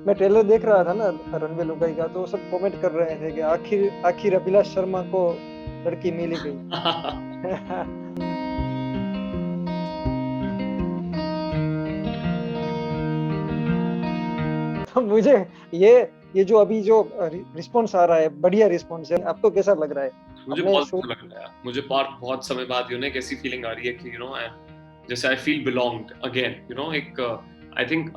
मैं ट्रेलर देख रहा था ना रणबीर लुगाई का, तो सब कमेंट कर रहे थे कि आखिर आखिर अभिलाष शर्मा को लड़की मिल ही गई। तो मुझे ये ये जो अभी जो रिस्पॉन्स आ रहा है, बढ़िया रिस्पॉन्स है, आपको कैसा लग रहा है? मुझे अपने बहुत शो अच्छा लग रहा है। मुझे बहुत समय बाद एक ऐसी फीलिंग आ रही है कि जैसे आई फील बिलोंग्ड अगेन, एक आई थिंक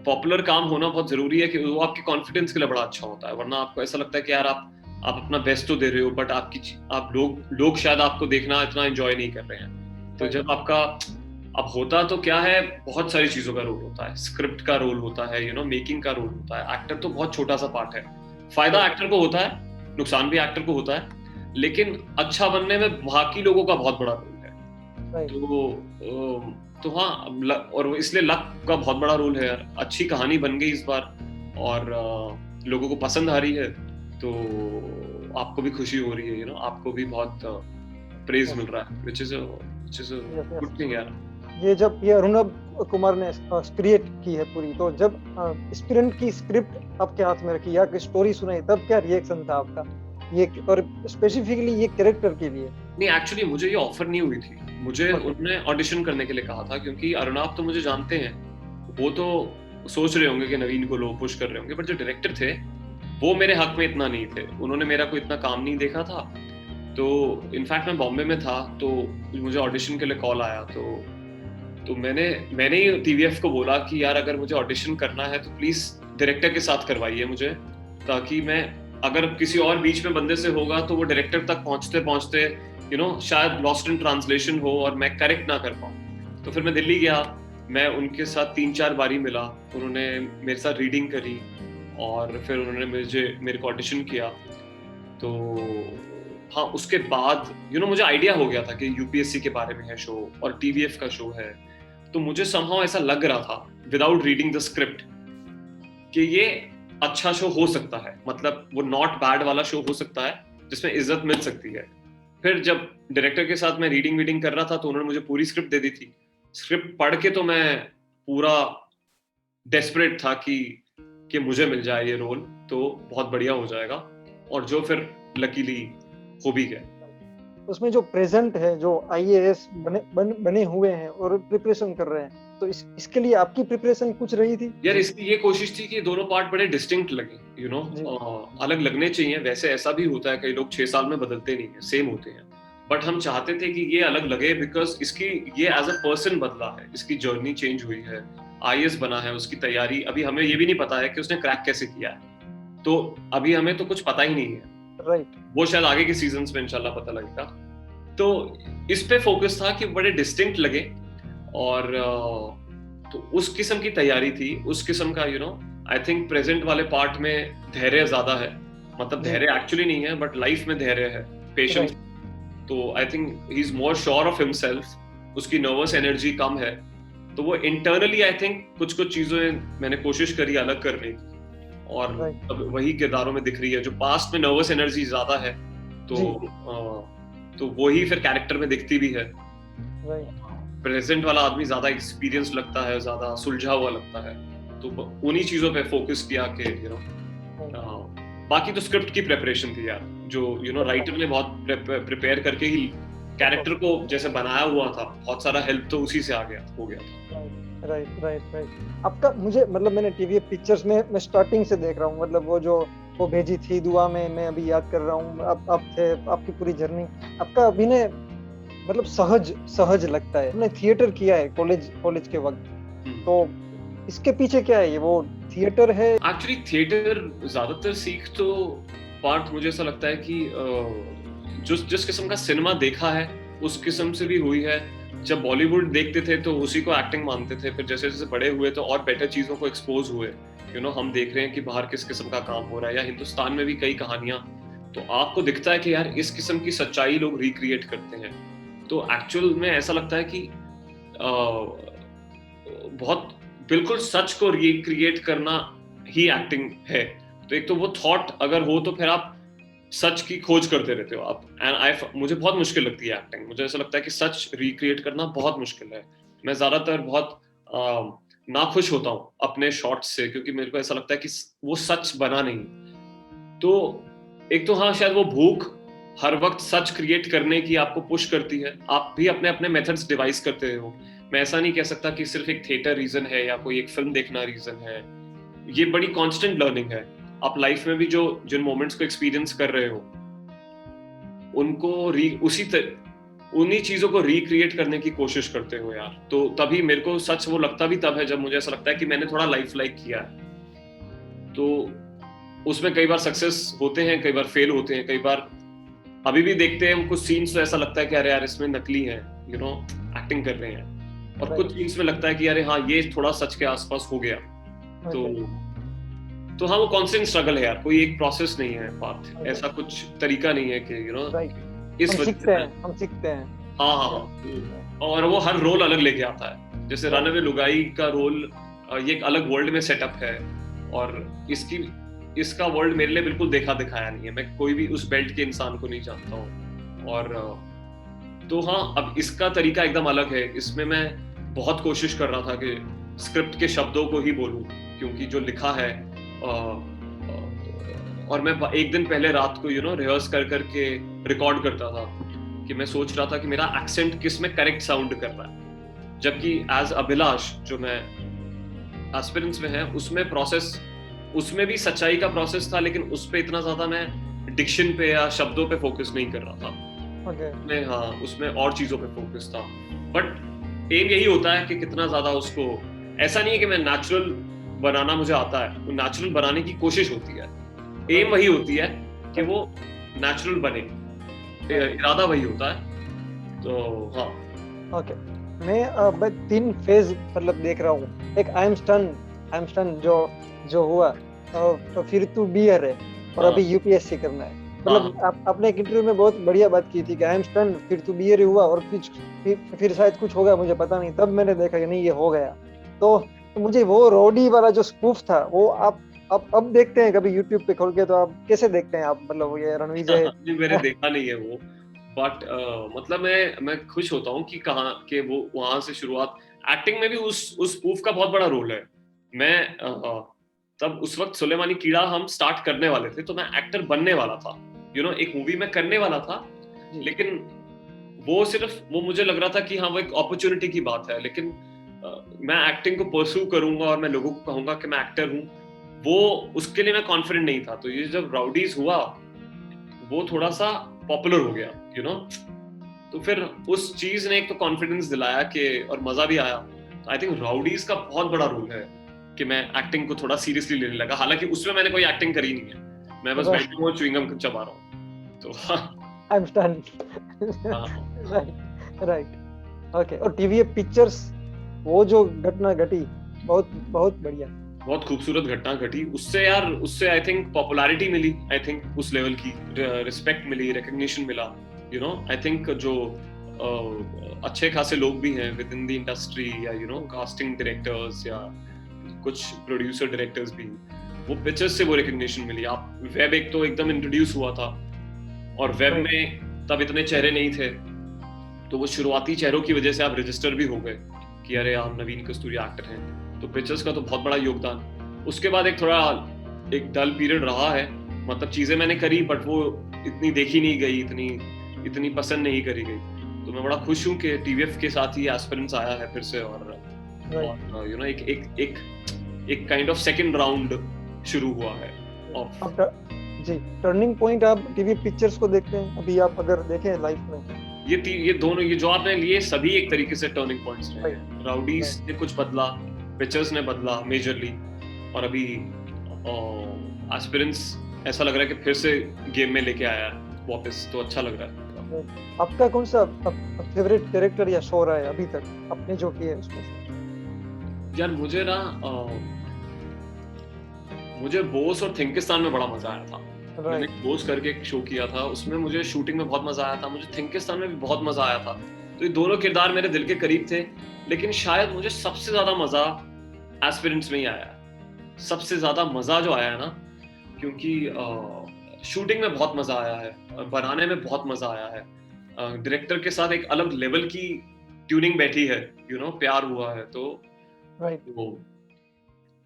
पॉपुलर काम होना बहुत जरूरी है कि वो आपके कॉन्फिडेंस के लिए बड़ा अच्छा होता है, वरना आपको ऐसा लगता है कि यार आप अपना बेस्ट तो दे रहे हो, बट आप लोग शायद आपको देखना इतना एंजॉय नहीं कर रहे हैं। तो जब आपका अब होता तो क्या है, बहुत सारी चीजों का रोल होता है, स्क्रिप्ट का रोल होता है, मेकिंग का रोल होता है। एक्टर तो बहुत छोटा सा पार्ट है। फायदा एक्टर को होता है, नुकसान भी एक्टर को होता है, लेकिन अच्छा बनने में बाकी लोगों का बहुत बड़ा रोल है। तो हाँ, और इसलिए लक का बहुत बड़ा रोल है यार। अच्छी कहानी बन गई इस बार और लोगों को पसंद आ रही है, तो आपको भी खुशी हो रही है, आपको भी बहुत प्रेज मिल रहा है, which is a good thing यार। ये जब ये अरुणव कुमार ने क्रिएट की है पूरी, तो जब एस्पिरेंट की स्क्रिप्ट आपके हाथ में रखी या स्टोरी सुनाई, तब क्या रिएक्शन था आपका? ये और स्पेसिफिकली ये कैरेक्टर के लिए? नहीं, एक्चुअली मुझे ये ऑफर नहीं हुई थी। मुझे उन्होंने ऑडिशन करने के लिए कहा था, क्योंकि अरुणाव तो मुझे जानते हैं, वो तो सोच रहे होंगे कि नवीन को लो पुश कर रहे होंगे, बट जो डायरेक्टर थे वो मेरे हक में इतना नहीं थे। उन्होंने मेरा कोई इतना काम नहीं देखा था। तो इनफैक्ट मैं बॉम्बे में था, तो मुझे ऑडिशन के लिए कॉल आया। तो मैंने ही टीवीएफ को बोला कि यार अगर मुझे ऑडिशन करना है तो प्लीज डायरेक्टर के साथ करवाइए मुझे, ताकि मैं, अगर किसी और बीच में बंदे से होगा तो वो डायरेक्टर तक पहुंचते पहुंचते शायद लॉस्ट इन ट्रांसलेशन हो और मैं करेक्ट ना कर पाऊँ। तो फिर मैं दिल्ली गया, मैं उनके साथ 3-4 बारी मिला, उन्होंने मेरे साथ रीडिंग करी और फिर उन्होंने मेरे को ऑडिशन किया। तो हाँ, उसके बाद मुझे आइडिया हो गया था कि यूपीएससी के बारे में है शो और टीवीएफ का शो है। तो मुझे समहाउ ऐसा लग रहा था विदाउट रीडिंग द स्क्रिप्ट कि ये अच्छा शो हो सकता है, मतलब वो नॉट बैड वाला शो हो सकता है जिसमें इज्जत मिल सकती है। फिर जब डायरेक्टर के साथ मैं रीडिंग कर रहा था, तो उन्होंने मुझे पूरी स्क्रिप्ट दे दी थी। स्क्रिप्ट पढ़ के तो मैं पूरा डेस्परेट था कि मुझे मिल जाए ये रोल तो बहुत बढ़िया हो जाएगा, और जो फिर लकीली हो भी गया। उसमें जो प्रेजेंट है, जो आईएएस बने हुए हैं और प्रिपरेशन कर रहे हैं, तो इसके लिए आपकी प्रिपरेशन कुछ रही थी? यार इसकी ये कोशिश थी कि दोनों पार्ट बड़े डिस्टिंक्ट लगे, अलग लगने चाहिए। वैसे ऐसा भी होता है, कई लोग 6 साल में बदलते नहीं है, सेम होते हैं, बट हम चाहते थे कि ये अलग लगे बिकॉज इसकी ये एज अ पर्सन बदला है, इसकी जर्नी चेंज हुई है, आईएएस बना है, उसकी तैयारी, अभी हमें ये भी नहीं पता है कि उसने क्रैक कैसे किया है, तो अभी हमें तो कुछ पता ही नहीं है। राइट। वो शायद आगे के सीजन्स में इंशाल्लाह पता लगेगा। तो इस पे फोकस था कि बड़े डिस्टिंक्ट लगे, और तो उस किस्म की तैयारी थी, उस किस्म का आई थिंक प्रेजेंट वाले पार्ट में धैर्य ज्यादा है, मतलब धैर्य एक्चुअली नहीं है बट लाइफ में धैर्य है, पेशेंस। तो I think he is more sure of himself, उसकी नर्वस एनर्जी कम है, तो वो इंटरनली आई थिंक कुछ चीजें मैंने कोशिश करी अलग करने की, और अब वही किरदारों में दिख रही है। जो पास्ट में नर्वस एनर्जी ज्यादा है, तो वही फिर कैरेक्टर में दिखती भी है। प्रेजेंट वाला आदमी ज्यादा एक्सपीरियंस लगता है, ज्यादा सुलझा हुआ लगता है, तो उन्हीं चीजों पे फोकस किया कि बाकी तो स्क्रिप्ट की प्रिपरेशन थी यार, जो राइटर ने बहुत प्रिपेयर करके ही कैरेक्टर को जैसे बनाया हुआ था, बहुत सारा हेल्प तो उसी से हो गया था। राइट। आपका मुझे, मतलब मैंने टीवी पिक्चर्स में मैं स्टार्टिंग से देख रहा हूँ, मतलब वो भेजी थी दुआ में, मैं अभी याद कर रहा हूँ, आप थे, आपकी पूरी जर्नी, आपका अभिनय मतलब सहज लगता है। हमने थिएटर किया है कॉलेज के वक्त, तो इसके पीछे क्या है? ये वो थिएटर है? एक्चुअली थिएटर ज्यादातर सीख तो पार्ट मुझे ऐसा लगता है कि जिस किस्म का सिनेमा देखा है उस किस्म से भी हुई है। जब बॉलीवुड देखते थे तो उसी को एक्टिंग मानते थे, फिर जैसे जैसे बड़े हुए तो और बेटर चीजों को एक्सपोज हुए, हम देख रहे हैं कि बाहर किस किस्म का काम हो रहा है, या हिंदुस्तान में भी कई कहानियां, तो आपको दिखता है कि यार इस किस्म की सच्चाई लोग रिक्रिएट करते हैं। तो एक्चुअल में ऐसा लगता है कि बहुत बिल्कुल सच को रिक्रिएट करना ही एक्टिंग है। तो एक तो वो थॉट अगर हो तो फिर आप सच की खोज करते रहते हो आप, मुझे बहुत मुश्किल लगती है एक्टिंग। मुझे ऐसा लगता है कि सच रिक्रिएट करना बहुत मुश्किल है। मैं ज्यादातर बहुत नाखुश होता हूँ अपने शॉट्स से, क्योंकि मेरे को ऐसा लगता है कि वो सच बना नहीं। तो एक तो हाँ, शायद वो भूख हर वक्त सच क्रिएट करने की आपको पुश करती है। आप भी अपने अपने मेथड्स डिवाइस करते हो। मैं ऐसा नहीं कह सकता कि सिर्फ एक थिएटर रीजन है या कोई एक फिल्म देखना रीजन है। ये बड़ी कांस्टेंट लर्निंग है। आप लाइफ में भी जो जिन मोमेंट्स को एक्सपीरियंस कर रहे हो उनको उन्हीं चीजों को रिक्रिएट करने की कोशिश करते हो यार। तो तभी मेरे को सच वो लगता भी तब है जब मुझे ऐसा लगता है कि मैंने थोड़ा लाइफ लाइक किया है। तो उसमें कई बार सक्सेस होते हैं, कई बार फेल होते हैं, कई बार अभी भी देखते हैं कुछ सीन्स तो ऐसा लगता है कि अरे यार इसमें नकली है, यू नो, एक्टिंग कर रहे हैं। और कुछ सीन्स में लगता है कि अरे हाँ ये थोड़ा सच के आसपास हो गया। तो हाँ, वो कांस्टेंट स्ट्रगल है यार, कोई एक प्रोसेस नहीं है पार्थ। ऐसा कुछ तरीका नहीं है कि यू नो हम सीखते हैं। हाँ, और वो हर रोल अलग लेके आता है। जैसे रनअवे लुगाई का रोल ये एक अलग वर्ल्ड में सेटअप है, और इसका वर्ल्ड मेरे लिए बिल्कुल देखा दिखाया नहीं है। मैं कोई भी उस बेल्ट के इंसान को नहीं जानता हूँ। और तो हाँ, अब इसका तरीका एकदम अलग है। इसमें मैं बहुत कोशिश कर रहा था कि स्क्रिप्ट के शब्दों को ही बोलूं, क्योंकि जो लिखा है और मैं एक दिन पहले रात को रिहर्स कर करके रिकॉर्ड करता था कि मैं सोच रहा था कि मेरा एक्सेंट किस में करेक्ट साउंड कर रहा है। जबकि एज अभिलाष जो मैं एस्पिरेंट्स में है, उसमें प्रोसेस, उसमें भी सच्चाई का प्रोसेस था, लेकिन उस पे इतना ज्यादा मैं डिक्शन पे या शब्दों पे फोकस नहीं कर रहा था। उसमें और चीजों पे फोकस था। बट एम यही होता है कि कितना ज्यादा उसको, ऐसा नहीं है कि मैं नेचुरल बनाना मुझे आता है, वो नेचुरल बनाने की कोशिश होती है। एम वही होती है कि वो नेचुरल बने, इरादा वही होता है। तो हाँ, ओके। मैं 3 फेज मतलब देख रहा हूँ। एक आई एम स्टन जो हुआ, तो फिर तू बियर है, और अभी यूपीएससी करना है। मतलब आपने एक इंटरव्यू में बहुत बढ़िया बात की थी कि आई एम स्टन, फिर तू बियर हुआ, और फिर शायद कुछ होगा, मुझे पता नहीं। तब मैंने देखा कि नहीं, ये हो गया। तो मुझे वो रोडी वाला जो स्पूफ था, वो आप अब देखते हैं कभी यूट्यूब पे खोल के, तो आप कैसे देखते हैं आप? मतलब ये रणविजय मैंने देखा नहीं है वो, बट मतलब मैं खुश होता हूँ कि कहाँ के वो वहां से शुरुआत। एक्टिंग में भी उस स्पूफ का बहुत बड़ा रोल है। मैं तब उस वक्त सुलेमानी कीड़ा हम स्टार्ट करने वाले थे, तो मैं एक्टर बनने वाला था, एक मूवी में करने वाला था। लेकिन वो मुझे लग रहा था कि हाँ, वो एक अपॉर्चुनिटी की बात है। लेकिन मैं एक्टिंग को परस्यू करूंगा और मैं लोगों को कहूंगा कि मैं एक्टर हूँ, वो उसके लिए मैं कॉन्फिडेंट नहीं था। तो ये जब राउडीज हुआ, वो थोड़ा सा पॉपुलर हो गया, तो फिर उस चीज ने एक तो कॉन्फिडेंस दिलाया कि, और मजा भी आया। आई थिंक राउडीज का बहुत बड़ा रोल है कि मैं एक्टिंग को थोड़ा सीरियसली लेने लगा। हालांकि उसमें मैंने कोई एक्टिंग करी नहीं है, मैं बस बैठा हूँ च्युइंगम चबा रहा हूँ। तो I am stun. Right. Okay. और टीवी पिक्चर्स, वो जो घटना घटी, बहुत बहुत बढ़िया, बहुत खूबसूरत घटना घटी। उससे आई थिंक पॉपुलैरिटी मिली, आई थिंक उस लेवल की रिस्पेक्ट मिली, रिकग्निशन मिला। आई थिंक जो अच्छे खासे लोग भी हैं विद इन द इंडस्ट्री, या कास्टिंग डायरेक्टर्स या कुछ प्रोड्यूसर डायरेक्टर्स भी, वो पिक्चर्स से वो रिकग्निशन मिली। आप वेब एक तो एकदम इंट्रोड्यूस हुआ था, और वेब में तब इतने चेहरे नहीं थे, तो वो शुरुआती चेहरों की वजह से आप रजिस्टर भी हो गए कि अरे आप नवीन कस्तूरिया एक्टर हैं। तो पिक्चर्स का तो बहुत बड़ा योगदान। उसके बाद एक डल पीरियड रहा है, मतलब चीजें मैंने करी, बट वो इतनी देखी नहीं गई, इतनी पसंद नहीं करी गई। तो मैं बड़ा खुश हूँ कि टीवीएफ के साथ ही एस्पिरेंट्स आया है फिर से, और एक काइंड ऑफ सेकंड राउंड शुरू हुआ है। जी, टर्निंग पॉइंट आप टीवी पिक्चर्स को देखते हैं अभी? आप अगर देखें लाइफ में, ये दोनों, ये जो आपने लिए सभी एक तरीके से टर्निंग पॉइंट्स रहे हैं। राउडीज ने कुछ बदला, पिक्चर्स ने बदला मेजरली, और अभी एस्पिरेंट्स ऐसा लग रहा है कि फिर से गेम में लेके आया वापस, तो अच्छा लग रहा है। आपका कौन सा फेवरेट कैरेक्टर या शो रहा है अभी तक आपने जो किए उसमें से? यार मुझे बोस और थिंकिस्तान में बड़ा मजा आया था। मैंने बोस करके एक शो किया था, उसमें मुझे शूटिंग में बहुत मजा आया था। मुझे थिंकिस्तान में भी बहुत मजा आया था। तो ये दोनों किरदार मेरे दिल के करीब थे, लेकिन शायद मुझे सबसे ज्यादा मजा एस्पिरेंट्स में ही आया। सबसे ज्यादा मजा जो आया ना, क्योंकि शूटिंग में बहुत मजा आया है, बनाने में बहुत मजा आया है, डायरेक्टर के साथ एक अलग लेवल की ट्यूनिंग बैठी है, प्यार हुआ है। तो राइट।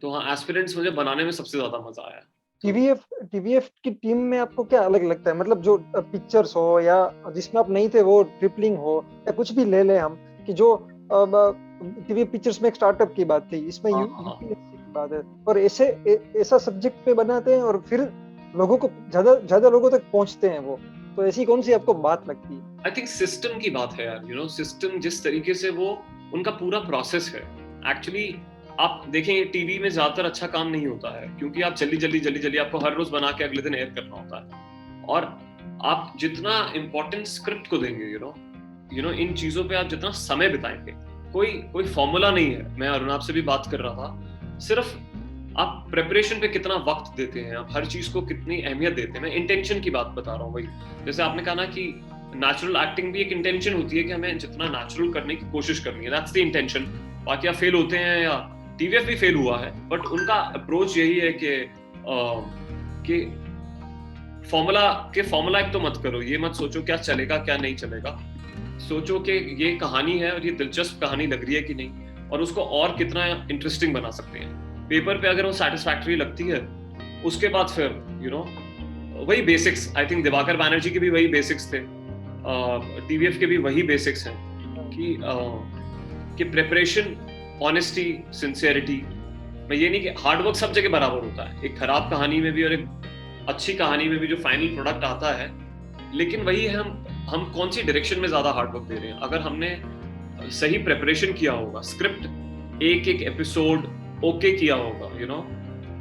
तो हाँ, एस्पिरेंट्स मुझे बनाने में सबसे ज्यादा मजा आया। टीवीएफ की टीम में आपको क्या अलग लगता है, मतलब जो पिक्चर्स हो या जिसमें आप नहीं थे वो ट्रिपलिंग हो या कुछ भी ले लें हम, कि जो टीवीएफ पिक्चर्स में एक स्टार्टअप की बात थी, इसमें हाँ, हाँ, यूपीएससी की बात है, और ऐसा सब्जेक्ट पे बनाते हैं और फिर लोगों को ज्यादा ज्यादा लोगों तक पहुंचते हैं वो, तो ऐसी कौन सी आपको बात लगती है? आई थिंक सिस्टम की बात है यार, सिस्टम जिस तरीके से वो उनका पूरा प्रोसेस है। एक्चुअली आप देखें, टीवी में ज्यादातर अच्छा काम नहीं होता है क्योंकि आप जल्दी आपको हर रोज बना के अगले दिन एयर करना होता है, और आप जितना इम्पोर्टेंस स्क्रिप्ट को देंगे, इन चीजों पे आप जितना समय बिताएंगे, कोई फॉर्मूला नहीं है। मैं अरुणाब से भी बात कर रहा था, सिर्फ आप प्रेपरेशन पे कितना वक्त देते हैं, आप हर चीज को कितनी अहमियत देते हैं। मैं इंटेंशन की बात बता रहा हूँ। वही जैसे आपने कहा ना कि नेचुरल एक्टिंग भी एक इंटेंशन होती है कि हमें जितना नेचुरल करने की कोशिश करनी है, दैट्स द इंटेंशन। बाकी आप फेल होते हैं, या टीवीएफ भी फेल हुआ है, बट उनका अप्रोच यही है कि फॉर्मूला एक तो मत करो, ये मत सोचो क्या चलेगा क्या नहीं चलेगा, सोचो कि ये कहानी है और ये दिलचस्प कहानी लग रही है कि नहीं, और उसको और कितना इंटरेस्टिंग बना सकते हैं। पेपर पे अगर वो सैटिस्फैक्टरी लगती है, उसके बाद फिर वही basics, I think Diwakar Banerjee के भी वही बेसिक्स थे, टीवीएफ के भी वही बेसिक्स हैं कि प्रिपरेशन, ऑनेस्टी, सिंसियरिटी। मैं ये नहीं कि हार्डवर्क सब जगह बराबर होता है, एक खराब कहानी में भी और एक अच्छी कहानी में भी जो फाइनल प्रोडक्ट आता है, लेकिन वही है हम कौन सी डायरेक्शन में ज्यादा हार्डवर्क दे रहे हैं। अगर हमने सही प्रिपरेशन किया होगा, स्क्रिप्ट एक एपिसोड ओके किया होगा,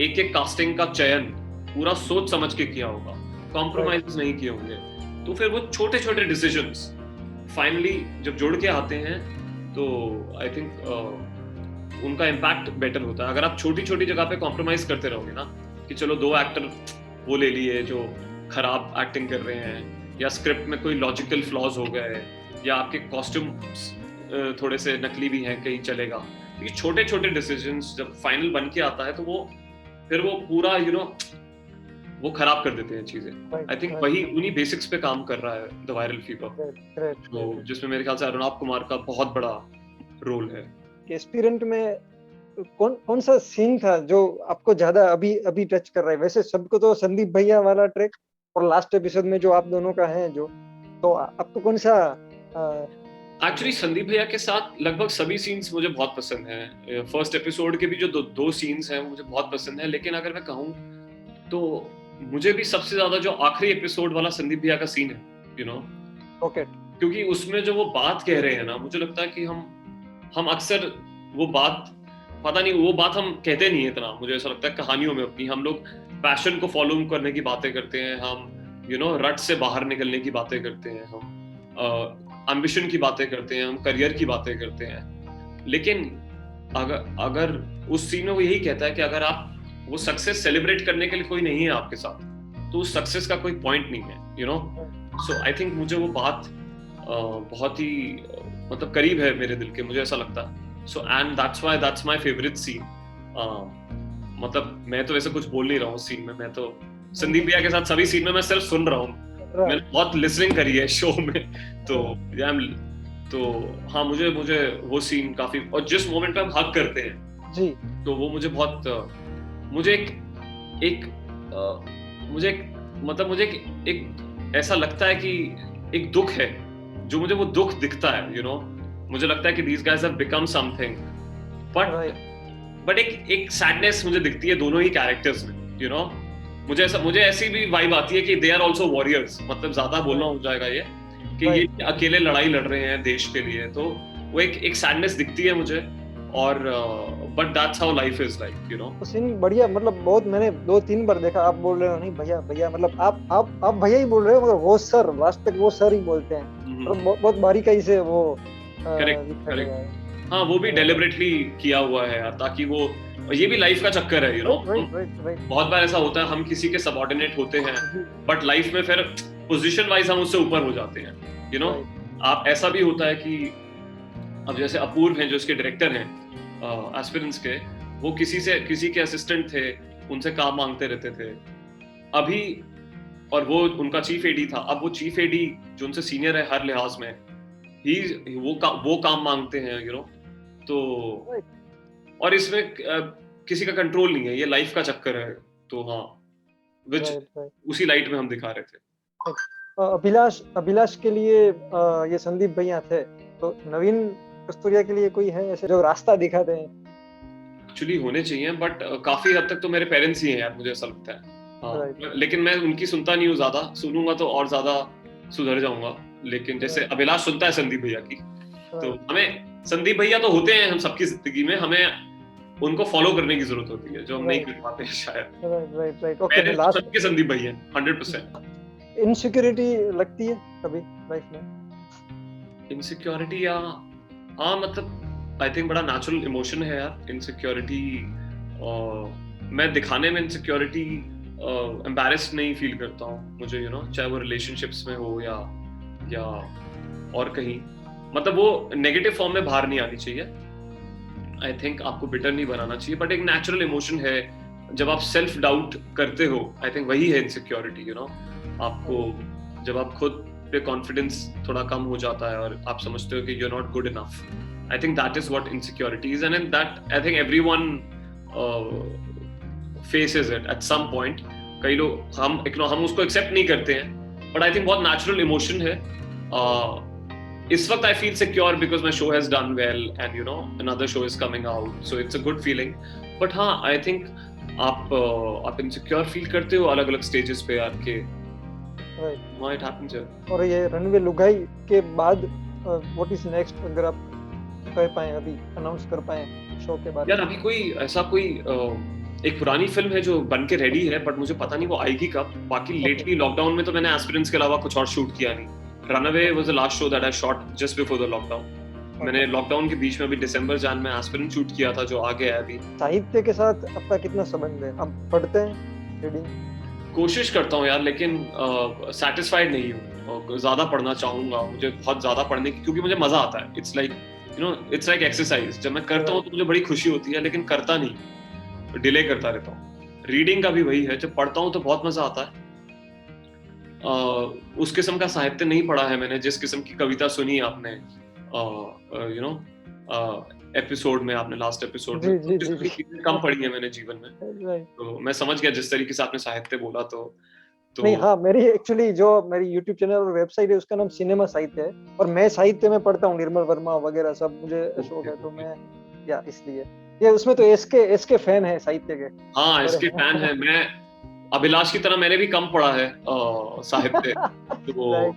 एक कास्टिंग का चयन पूरा सोच समझ के किया होगा, कॉम्प्रोमाइज नहीं किए होंगे, तो फिर वो छोटे छोटे डिसीजंस फाइनली जब जोड़ के आते हैं तो आई थिंक उनका इम्पैक्ट बेटर होता है। अगर आप छोटी छोटी जगह पे कॉम्प्रोमाइज करते रहोगे ना, कि चलो 2 एक्टर वो ले लिए जो खराब एक्टिंग कर रहे हैं, या स्क्रिप्ट में कोई लॉजिकल फ्लॉज हो गए, या आपके कॉस्ट्यूम थोड़े से नकली भी हैं, कहीं चलेगा। ये छोटे छोटे डिसीजंस जब फाइनल बन के आता है तो वो फिर वो पूरा वो खराब कर देते हैं चीजें। आई थिंक वही उन्हीं बेसिक्स पे काम कर रहा है द वायरल फीवर, तो जिसमें मेरे ख्याल से अरुणाब कुमार का बहुत बड़ा रोल है। एस्पिरेंट में कौन सा सीन था जो आपको ज्यादा अभी टच कर रहा है? वैसे सबको तो संदीप भैया वाला ट्रैक और लास्ट एपिसोड में जो आप दोनों का है, जो तो आपको कौन सा? एक्चुअली संदीप भैया के साथ लगभग सभी सीन्स मुझे बहुत पसंद हैं। फर्स्ट एपिसोड के भी जो दो सीन्स हैं मुझे बहुत पसंद है, लेकिन अगर मैं कहूँ तो मुझे भी सबसे ज्यादा जो आखिरी एपिसोड वाला संदीप भैया का सीन है, ओके, क्योंकि उसमें जो वो बात कह रहे हैं ना, मुझे लगता है कि हम अक्सर वो बात, पता नहीं वो बात हम कहते नहीं है इतना, मुझे ऐसा लगता है कहानियों में अपनी हम लोग पैशन को फॉलो करने की बातें करते हैं, हम रट से बाहर निकलने की बातें करते हैं, हम एम्बिशन की बातें करते हैं, हम करियर की बातें करते हैं। लेकिन अगर उस सीन में वो यही कहता है कि अगर आप वो सक्सेस सेलिब्रेट करने के लिए कोई नहीं है आपके साथ, तो उस सक्सेस का कोई पॉइंट नहीं है, सो आई थिंक मुझे वो बात बहुत ही मतलब करीब है मेरे दिल के, मुझे ऐसा लगता है। So and that's my favourite scene. मतलब मैं तो वैसे कुछ बोल नहीं रहा हूँ सीन में, मैं तो संदीप भैया के साथ सभी सीन में मैं सिर्फ सुन रहा हूँ, मैंने बहुत लिसनिंग करी है शो में, तो हाँ, मुझे वो सीन काफी, और जिस मोमेंट पे हम हग करते हैं जी, तो वो मुझे बहुत मुझे एक ऐसा लगता है कि एक दुख है, जो मुझे वो दुख दिखता है, मुझे लगता है कि these guys have become something, but एक सैडनेस मुझे दिखती है दोनों ही कैरेक्टर्स में, मुझे ऐसी भी वाइब आती है कि दे आर ऑल्सो वॉरियर्स, मतलब ज्यादा बोलना हो जाएगा ये कि ये अकेले लड़ाई लड़ रहे हैं देश के लिए, तो वो एक सैडनेस दिखती है मुझे, और but that's how life is like, scene बढ़िया, मतलब बहुत मैंने 2-3 बार देखा। आप बोल रहे हो नहीं भैया, मतलब आप भैया ही बोल रहे हो, मगर वो सर, लास्ट तक वो सर ही बोलते हैं, और बहुत बारीकाई से वो करेक्ट। हाँ, वो भी डेलिबरेटली किया हुआ है यार, ताकि वो, ये भी लाइफ का चक्कर है, बहुत बार ऐसा होता है हम किसी के सबऑर्डिनेट होते हैं, बट लाइफ में फिर पोजीशन वाइज हम उससे ऊपर हो जाते हैं, आप ऐसा भी होता है कि अब जैसे अपूर्व हैं जो इसके डायरेक्टर हैं एस्पिरेंट्स के, वो किसी के असिस्टेंट थे, उनसे काम मांगते रहते थे अभी, और वो उनका चीफ एडी था। अब वो चीफ एडी जो उनसे सीनियर है हर लिहाज में, वो काम मांगते हैं, तो और इसमें किसी का कंट्रोल नहीं है, ये लाइफ का चक्कर है। तो हाँ, विच उसी लाइट में हम दिखा रहे थे। अभिलाष के लिए ये संदीप भैया थे, तो नवीन कस्तूरिया के लिए कोई है ऐसे जो रास्ता दिखाते हैं? एक्चुअली होने चाहिए, बट काफी हद तक तो मेरे पेरेंट्स ही हैं यार, मुझे ऐसा लगता है। हाँ, लेकिन मैं उनकी सुनता नहीं हूँ ज्यादा, सुनूंगा तो और ज्यादा सुधर जाऊंगा। लेकिन जैसे अभिलाष सुनता है संदीप भैया की, तो हमें संदीप भैया तो होते हैं हम सबकी जिंदगी में, हमें उनको फॉलो करने की जरूरत होती है, जो हम नहीं कर पाते हैं शायद। राइट ओके, लास्ट के संदीप भैया 100%। इनसिक्योरिटी लगती है कभी लाइफ में? इनसिक्योरिटी या हाँ, मतलब आई थिंक बड़ा नेचुरल इमोशन है यार इनसिक्योरिटी। मैं दिखाने में इनसिक्योरिटी एम्बैरेस्ड नहीं फील करता हूँ, मुझे चाहे वो रिलेशनशिप्स में हो या और कहीं, मतलब वो नेगेटिव फॉर्म में बाहर नहीं आनी चाहिए। आई थिंक आपको बिटर नहीं बनाना चाहिए, बट एक नेचुरल इमोशन है। जब आप सेल्फ डाउट करते हो, आई थिंक वही है इनसिक्योरिटी। आपको जब आप खुद पे कॉन्फिडेंस थोड़ा कम हो जाता है और आप समझते हो कि you are not good enough, I think that is what insecurity is, and that I think everyone faces it at some point. कई लोग हम उसको एक्सेप्ट नहीं करते हैं, बट आई थिंक बहुत नेचुरल इमोशन है। इस वक्त I feel secure because my show has done well and another show is coming out, so it's a good feeling. But हाँ, आई थिंक आप इनसिक्योर फील करते हो अलग अलग स्टेजेस पे आपके। It happens here. और ये रनवे लुगाई के बाद व्हाट इज नेक्स्ट, अगर आप कह पाए, अभी अनाउंस कर पाए शो के बारे में? यार अभी कोई एक पुरानी फिल्म है जो बन के रेडी है, बट मुझे पता नहीं वो आएगी कब। बाकी लेटली लॉकडाउन में तो मैंने एस्पिरेंट्स के अलावा कुछ और शूट किया नहीं। Runway was the last show that I shot just before the lockdown. मैंने लॉकडाउन के बीच में अभी दिसंबर जान में एस्पिरेंट शूट किया था, जो आ गया है अभी। साहित्य के साथ आपका कितना संबंध है? आप पढ़ते हैं, रीडिंग? कोशिश करता हूँ यार, लेकिन सैटिस्फाइड नहीं हूँ। ज्यादा पढ़ना चाहूंगा, मुझे बहुत ज्यादा पढ़ने की, क्योंकि मुझे मजा आता है। It's like exercise. जब मैं करता हूँ तो मुझे बड़ी खुशी होती है, लेकिन करता नहीं, डिले करता रहता हूँ। रीडिंग का भी वही है, जब पढ़ता हूँ तो बहुत मजा आता है। उस किस्म का साहित्य नहीं पढ़ा है मैंने, जिस किस्म की कविता सुनी आपने एपिसोड में, आपने लास्ट एपिसोड में। कम पढ़ी है मैंने जीवन में, तो मैं समझ गया जिस तरीके से आपने साहित्य बोला। तो नहीं, हाँ, मेरी एक्चुअली जो मेरी यूट्यूब चैनल और वेबसाइट है उसका नाम सिनेमा साहित्य है, और मैं साहित्य में पढ़ता हूँ, निर्मल वर्मा वगैरह सब मुझे शौक है। तो मैं या इसलिए ये उसमें तो एसके फैन है साहित्य के। हाँ, एसके फैन है। मैं अभिलाष की तरह मैंने भी कम पढ़ा है साहित्य। तो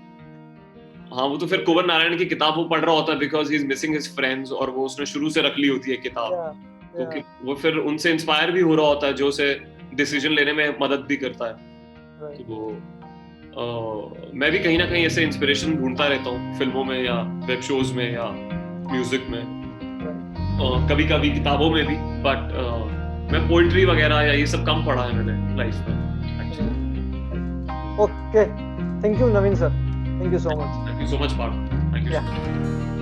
हाँ, वो तो फिर कुंवर नारायण की किताब वो पढ़ रहा होता है because he is missing his friends, और वो उसने शुरू से रख ली होती है किताब। तो वो फिर उनसे इंस्पायर भी हो रहा होता है, जो उसे डिसीजन लेने में मदद भी करता है। तो मैं भी कहीं ना कहीं ऐसे इंस्पिरेशन ढूंढता रहता हूँ, फिल्मों में या वेब शोज में या म्यूजिक में, कभी कभी किताबों में भी। बट मैं पोइट्री वगैरह या ये सब कम पढ़ा है मैंने लाइफ में। Okay, thank you Naveen sir, thank you so much. Thank you so much, Parth. Thank you.